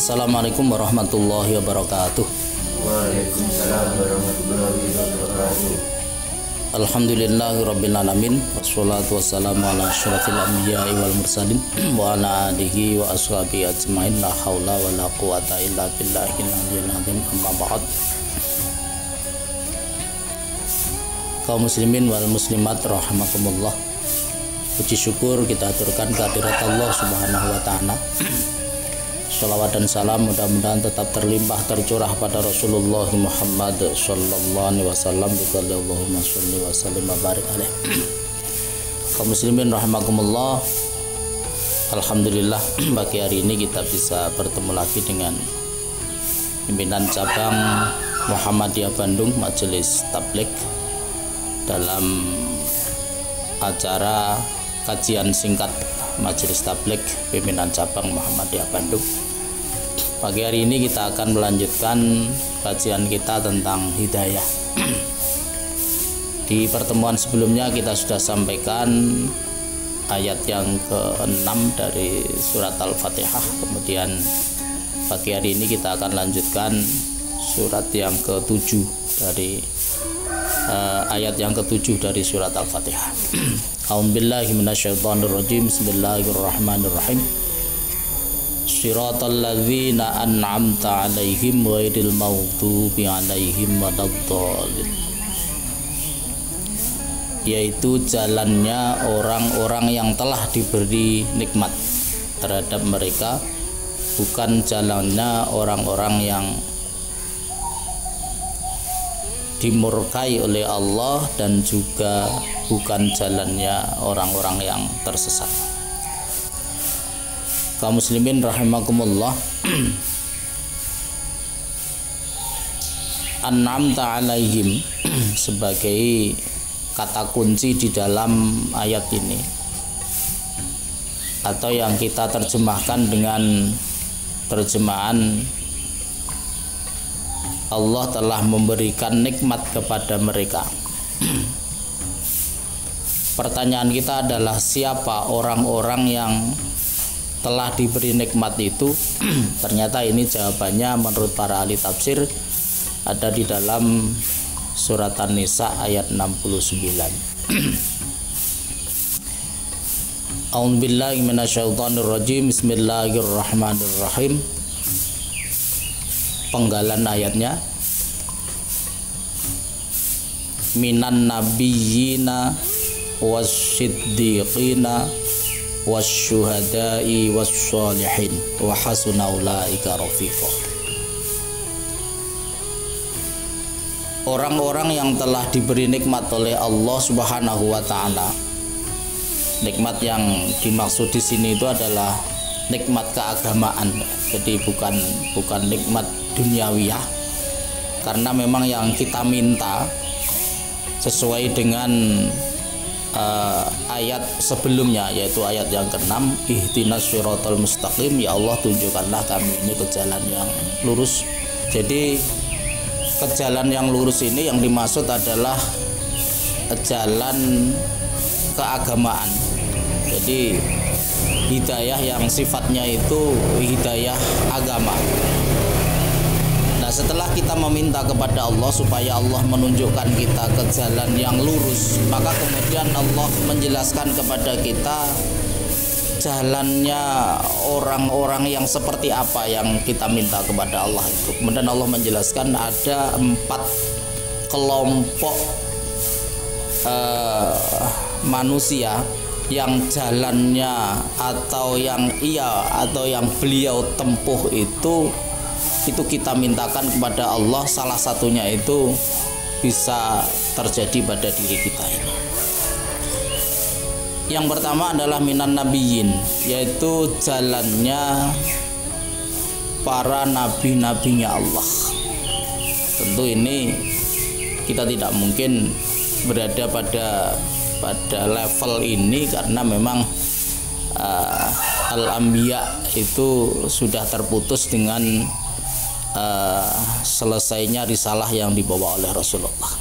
Assalamualaikum warahmatullahi wabarakatuh. Waalaikumsalam warahmatullahi wabarakatuh. Alhamdulillahirabbil alamin wassalatu wassalamu ala asyrafil anbiya'i wal mursalin wa ala alihi wa ashabihi ajmain la haula wala quwata illa billahil aliyyil azim amma ba'd. Kaum muslimin wal muslimat rahimakumullah. Puji syukur kita aturkan kehadirat Allah Subhanahu wa taala. Shalawat dan salam mudah-mudahan tetap terlimpah tercurah pada Rasulullah Muhammad sallallahu alaihi wasallam. Allahumma shalli wa sallim wa barik alaih. Kaum muslimin rahimakumullah. Alhamdulillah pagi hari ini kita bisa bertemu lagi dengan pimpinan cabang Muhammadiyah Bandung Majelis Tabligh dalam acara kajian singkat Majelis Tabligh pimpinan cabang Muhammadiyah Bandung. Pagi hari ini kita akan melanjutkan kajian kita tentang hidayah. Di pertemuan sebelumnya kita sudah sampaikan ayat yang ke-6 dari surat Al-Fatihah. Kemudian pagi hari ini kita akan lanjutkan surat yang ke-7 dari ayat yang ke-7 dari surat Al-Fatihah. A'udzubillahi minasyaitonirrajim. Bismillahirrahmanirrahim. Shiratal ladzina an'amta 'alaihim ghairil maghdubi 'alaihim waladdallin. Yaitu jalannya orang-orang yang telah diberi nikmat terhadap mereka, bukan jalannya orang-orang yang dimurkai oleh Allah, dan juga bukan jalannya orang-orang yang tersesat. Kaum muslimin rahimakumullah. An'amta 'alaihim sebagai kata kunci di dalam ayat ini, atau yang kita terjemahkan dengan terjemahan Allah telah memberikan nikmat kepada mereka. Pertanyaan kita adalah, siapa orang-orang yang telah diberi nikmat itu? Ternyata ini jawabannya menurut para ahli tafsir ada di dalam surat An-Nisa ayat 69. A'udzubillahi minasyaitonirrajim. Bismillahirrahmanirrahim. Penggalan ayatnya, minan nabiyyina wasyiddiqina wasyuhada'i wassalihin wa hasuna ulaika rafiqa. Orang-orang yang telah diberi nikmat oleh Allah Subhanahu wa taala. Nikmat yang dimaksud di sini itu adalah nikmat keagamaan. Jadi bukan nikmat duniawiyah, karena memang yang kita minta sesuai dengan ayat sebelumnya, yaitu ayat yang ke-6, ihdinas siratal mustaqim, ya Allah tunjukkanlah kami ini ke jalan yang lurus. Jadi ke jalan yang lurus ini yang dimaksud adalah jalan keagamaan. Jadi hidayah yang sifatnya itu hidayah agama. Nah, setelah kita meminta kepada Allah supaya Allah menunjukkan kita ke jalan yang lurus, maka kemudian Allah menjelaskan kepada kita jalannya orang-orang yang seperti apa yang kita minta kepada Allah itu. Kemudian Allah menjelaskan ada 4 kelompok manusia yang jalannya atau yang beliau tempuh itu kita mintakan kepada Allah. Salah satunya itu bisa terjadi pada diri kita ini. Yang pertama adalah minan nabiyyin, yaitu jalannya para nabi-nabinya Allah. Tentu ini kita tidak mungkin berada pada level ini, karena memang al-anbiya itu sudah terputus dengan selesainya risalah yang dibawa oleh Rasulullah.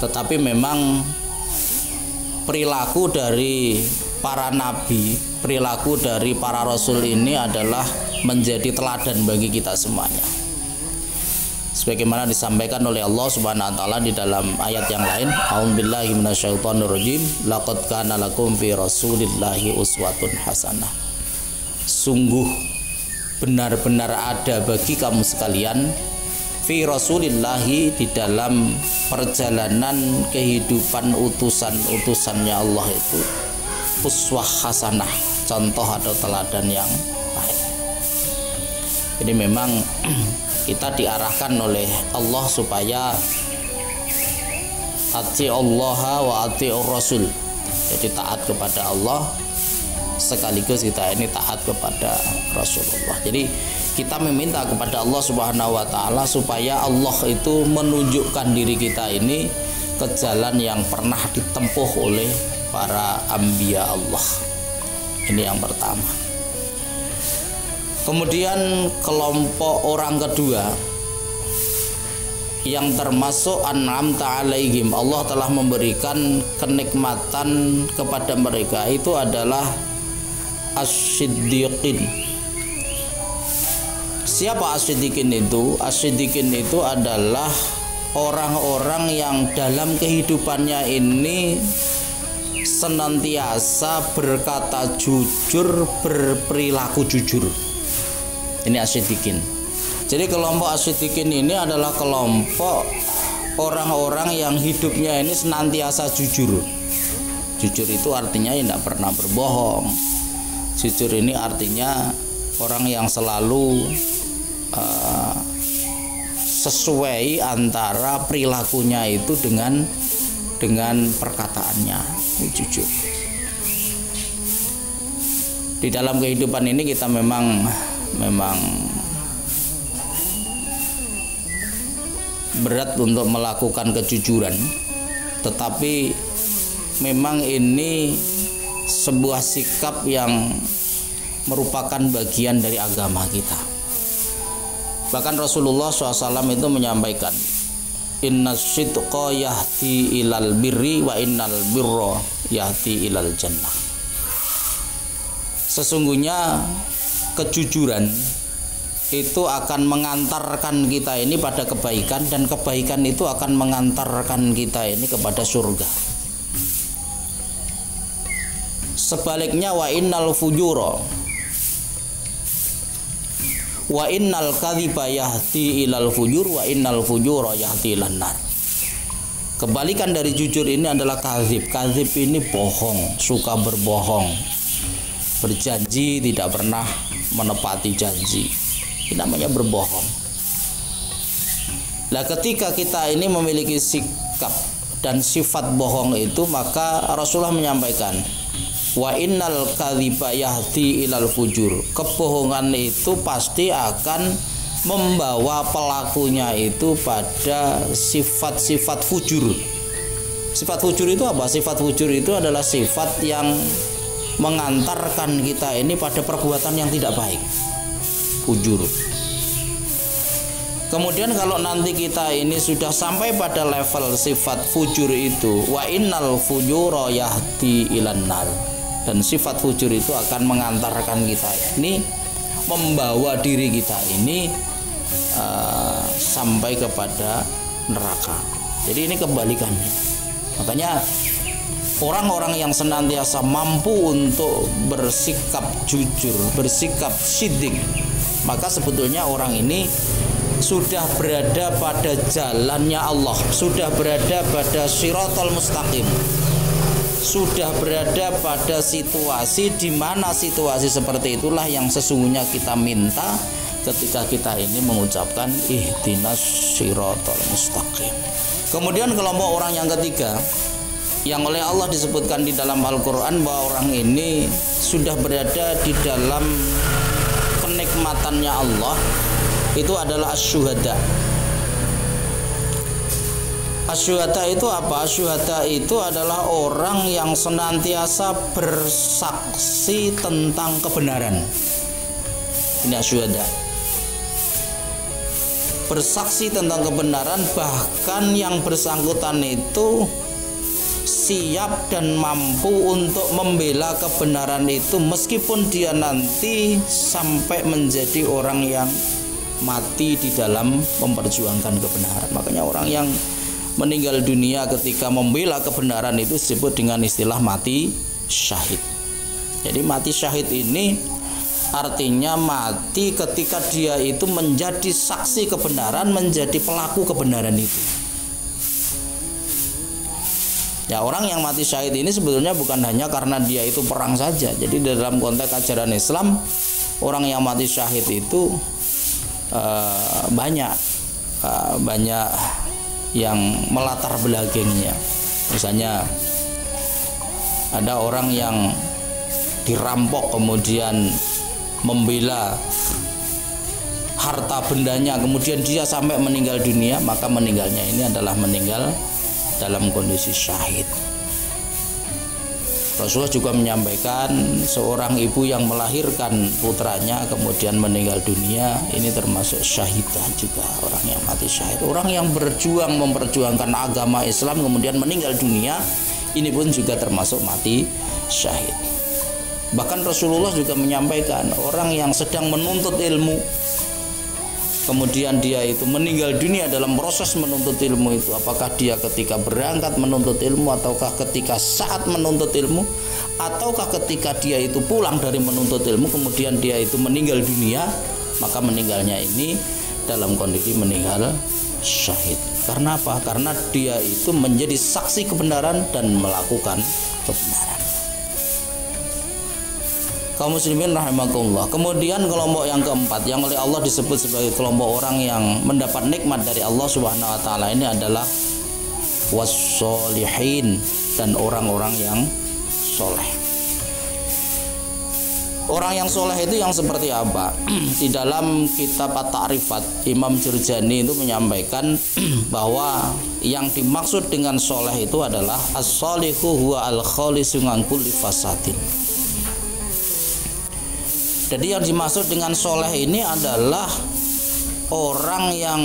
Tetapi memang perilaku dari para nabi, perilaku dari para rasul ini adalah menjadi teladan bagi kita semuanya. Sebagaimana disampaikan oleh Allah Subhanahu wa taala di dalam ayat yang lain, a'udzubillahi minasyaitonirrajim, laqad kana lakum fi rasulillahi uswatun hasanah. Sungguh benar-benar ada bagi kamu sekalian fi rasulillahi, di dalam perjalanan kehidupan utusan-utusannya Allah itu, uswah hasanah, contoh atau teladan yang baik. Jadi memang kita diarahkan oleh Allah supaya ati Allah wa ati Rasul, jadi taat kepada Allah sekaligus kita ini taat kepada Rasulullah. Jadi kita meminta kepada Allah Subhanahu wa taala supaya Allah itu menunjukkan diri kita ini ke jalan yang pernah ditempuh oleh para anbiya Allah. Ini yang pertama. Kemudian kelompok orang kedua yang termasuk an'amta alaihim, Allah telah memberikan kenikmatan kepada mereka, itu adalah as-siddiqin. Siapa as-siddiqin itu? As-siddiqin itu adalah orang-orang yang dalam kehidupannya ini senantiasa berkata jujur, berperilaku jujur. Ini as-siddiqin. Jadi kelompok as-siddiqin ini adalah kelompok orang-orang yang hidupnya ini senantiasa jujur. Jujur itu artinya tidak pernah berbohong. Jujur ini artinya orang yang selalu sesuai antara perilakunya itu dengan perkataannya. Ini jujur. Di dalam kehidupan ini kita memang berat untuk melakukan kejujuran, tetapi memang ini sebuah sikap yang merupakan bagian dari agama kita. Bahkan Rasulullah SAW itu menyampaikan, innas sidqa yahdi ilal birri wa innal birra yahdi ilal jannah. Sesungguhnya kejujuran itu akan mengantarkan kita ini pada kebaikan, dan kebaikan itu akan mengantarkan kita ini kepada surga. Sebaliknya wa innal fujura wa innal kadhiba yahdi ilal fujur wa innal fujura yahdi ilan nar. Kebalikan dari jujur ini adalah kadzib. Kadzib ini bohong, suka berbohong, berjanji tidak pernah menepati janji. Ini namanya berbohong. Nah, ketika kita ini memiliki sikap dan sifat bohong itu, maka Rasulullah menyampaikan, wa innal kadhiba yahdi ilal fujur. Kebohongan itu pasti akan membawa pelakunya itu pada sifat-sifat fujur. Sifat fujur itu apa? Sifat fujur itu adalah sifat yang mengantarkan kita ini pada perbuatan yang tidak baik. Fujur. Kemudian kalau nanti kita ini sudah sampai pada level sifat fujur itu, wa innal fujura yahdi ilan nar, dan sifat fujur itu akan mengantarkan kita ini, membawa diri kita ini sampai kepada neraka. Jadi ini kebalikannya. Makanya orang-orang yang senantiasa mampu untuk bersikap jujur, bersikap siddiq, maka sebetulnya orang ini sudah berada pada jalannya Allah, sudah berada pada shiratal mustaqim, sudah berada pada situasi di mana situasi seperti itulah yang sesungguhnya kita minta ketika kita ini mengucapkan ihdinas shiratal mustaqim. Kemudian kelompok orang yang ketiga yang oleh Allah disebutkan di dalam Al-Quran bahwa orang ini sudah berada di dalam kenikmatannya Allah, itu adalah asyuhada. Asyuhada itu apa? Asyuhada itu adalah orang yang senantiasa bersaksi tentang kebenaran. Ini asyuhada. Bersaksi tentang kebenaran, bahkan yang bersangkutan itu siap dan mampu untuk membela kebenaran itu meskipun dia nanti sampai menjadi orang yang mati di dalam memperjuangkan kebenaran. Makanya orang yang meninggal dunia ketika membela kebenaran itu disebut dengan istilah mati syahid. Jadi mati syahid ini artinya mati ketika dia itu menjadi saksi kebenaran, menjadi pelaku kebenaran itu. Ya, orang yang mati syahid ini sebetulnya bukan hanya karena dia itu perang saja. Jadi dalam konteks ajaran Islam, orang yang mati syahid itu banyak yang melatar belakangnya. Misalnya ada orang yang dirampok kemudian membela harta bendanya, kemudian dia sampai meninggal dunia, maka meninggalnya ini adalah meninggal dalam kondisi syahid. Rasulullah juga menyampaikan seorang ibu yang melahirkan putranya kemudian meninggal dunia, ini termasuk syahidah juga, orang yang mati syahid. Orang yang berjuang memperjuangkan agama Islam kemudian meninggal dunia, ini pun juga termasuk mati syahid. Bahkan Rasulullah juga menyampaikan orang yang sedang menuntut ilmu kemudian dia itu meninggal dunia dalam proses menuntut ilmu itu, apakah dia ketika berangkat menuntut ilmu, ataukah ketika saat menuntut ilmu, ataukah ketika dia itu pulang dari menuntut ilmu kemudian dia itu meninggal dunia, maka meninggalnya ini dalam kondisi meninggal syahid. Karena apa? Karena dia itu menjadi saksi kebenaran dan melakukan kebenaran. Kaum muslimin rahimakumullah. Kemudian kelompok yang keempat yang oleh Allah disebut sebagai kelompok orang yang mendapat nikmat dari Allah Subhanahu wa taala ini adalah was-sholihin, dan orang-orang yang soleh. Orang yang soleh itu yang seperti apa? Di dalam kitab At-Ta'rifat, Imam Jurjani itu menyampaikan bahwa yang dimaksud dengan soleh itu adalah as-sholihu huwa al-khalisu an kulli fasadin. Jadi yang dimaksud dengan soleh ini adalah orang yang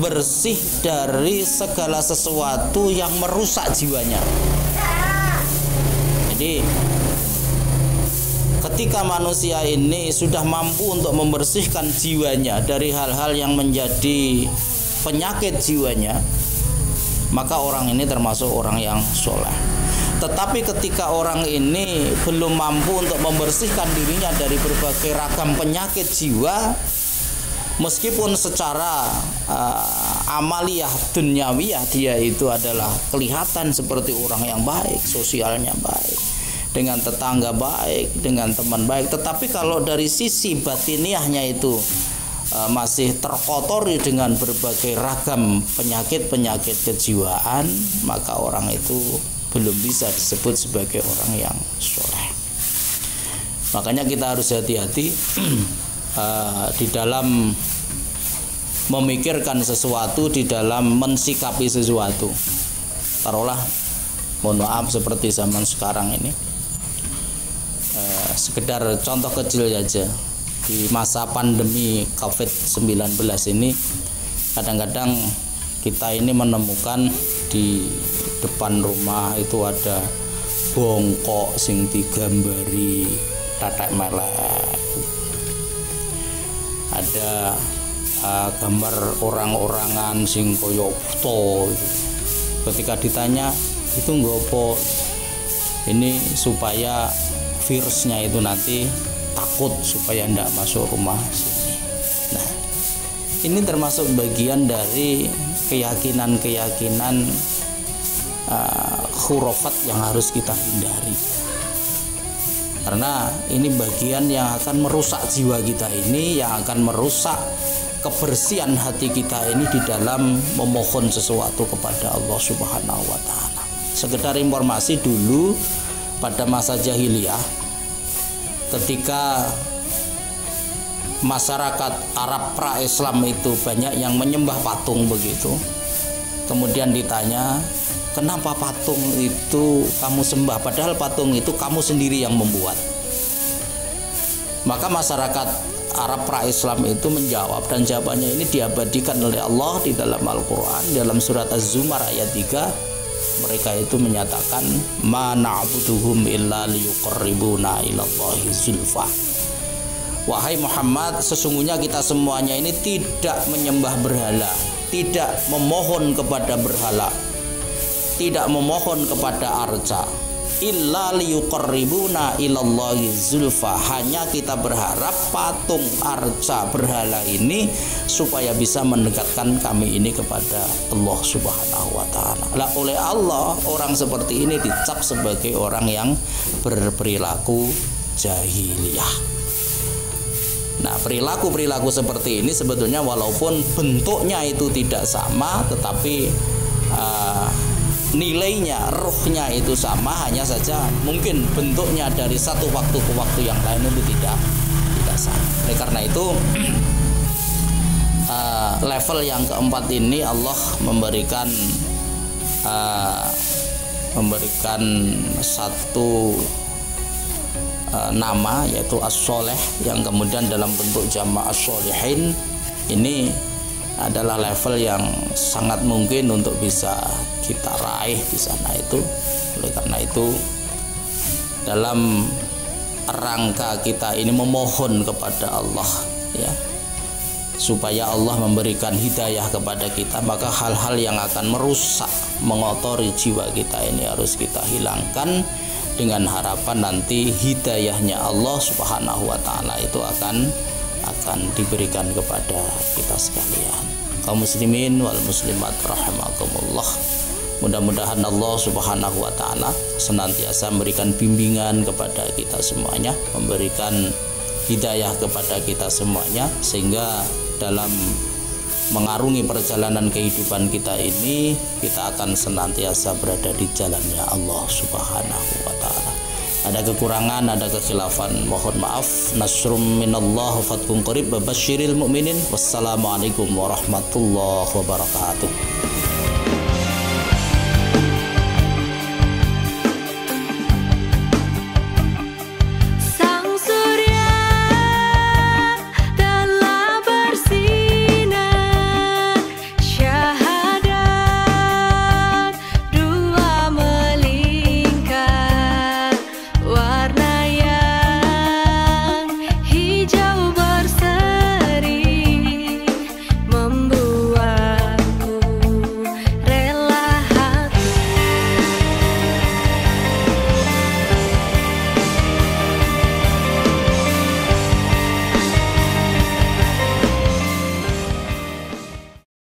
bersih dari segala sesuatu yang merusak jiwanya. Jadi ketika manusia ini sudah mampu untuk membersihkan jiwanya dari hal-hal yang menjadi penyakit jiwanya, maka orang ini termasuk orang yang soleh. Tetapi ketika orang ini belum mampu untuk membersihkan dirinya dari berbagai ragam penyakit jiwa, meskipun secara amaliyah dunyawiyah dia itu adalah kelihatan seperti orang yang baik, sosialnya baik, dengan tetangga baik, dengan teman baik, tetapi kalau dari sisi batiniahnya itu masih terkotori dengan berbagai ragam penyakit-penyakit kejiwaan, maka orang itu belum bisa disebut sebagai orang yang soleh. Makanya kita harus hati-hati di dalam memikirkan sesuatu, di dalam mensikapi sesuatu. Taruhlah, mohon maaf, seperti zaman sekarang ini, sekedar contoh kecil saja, di masa pandemi COVID-19 ini, kadang-kadang kita ini menemukan di depan rumah itu ada bongkok sing digambari tatak melek, ada gambar orang-orangan sing koyo buta. Ketika ditanya itu nggopo, ini supaya virusnya itu nanti takut supaya ndak masuk rumah sini. Nah, ini termasuk bagian dari keyakinan-keyakinan khurafat yang harus kita hindari, karena ini bagian yang akan merusak jiwa kita ini, yang akan merusak kebersihan hati kita ini di dalam memohon sesuatu kepada Allah Subhanahu wa taala. Sekedar informasi, dulu pada masa jahiliyah, ketika masyarakat Arab pra-Islam itu banyak yang menyembah patung begitu, kemudian ditanya, kenapa patung itu kamu sembah padahal patung itu kamu sendiri yang membuat? Maka masyarakat Arab pra-Islam itu menjawab, dan jawabannya ini diabadikan oleh Allah di dalam Al-Quran, dalam surat Az-Zumar ayat 3, mereka itu menyatakan ma na'buduhum illa liyuqarribuna ilallahi zulfa. Wahai Muhammad, sesungguhnya kita semuanya ini tidak menyembah berhala, tidak memohon kepada berhala, tidak memohon kepada arca, illa liyuqarribuna ilallahi zulfa. Hanya kita berharap patung, arca, berhala ini supaya bisa mendekatkan kami ini kepada Allah Subhanahu wa taala. Lah oleh Allah, orang seperti ini dicap sebagai orang yang berperilaku jahiliyah. Nah, perilaku-perilaku seperti ini sebetulnya walaupun bentuknya itu tidak sama, tetapi nilainya, ruhnya itu sama, hanya saja mungkin bentuknya dari satu waktu ke waktu yang lain itu tidak sama. Oleh karena itu level yang keempat ini Allah memberikan satu nama, yaitu as-soleh, yang kemudian dalam bentuk jama' as-solihin. Ini adalah level yang sangat mungkin untuk bisa kita raih di sana itu. Oleh karena itu, dalam rangka kita ini memohon kepada Allah, ya, supaya Allah memberikan hidayah kepada kita, maka hal-hal yang akan merusak, mengotori jiwa kita ini harus kita hilangkan, dengan harapan nanti hidayahnya Allah Subhanahu wa taala itu akan diberikan kepada kita sekalian. Kaum muslimin wal muslimat rahimakumullah. Mudah-mudahan Allah Subhanahu wa taala senantiasa memberikan bimbingan kepada kita semuanya, memberikan hidayah kepada kita semuanya, sehingga dalam mengarungi perjalanan kehidupan kita ini kita akan senantiasa berada di jalannya Allah Subhanahu wa taala. Ada kekurangan, ada kekhilafan, mohon maaf. Nasrum minallah fatkum qarib, basyiril mu'minin. Wassalamualaikum warahmatullahi wabarakatuh.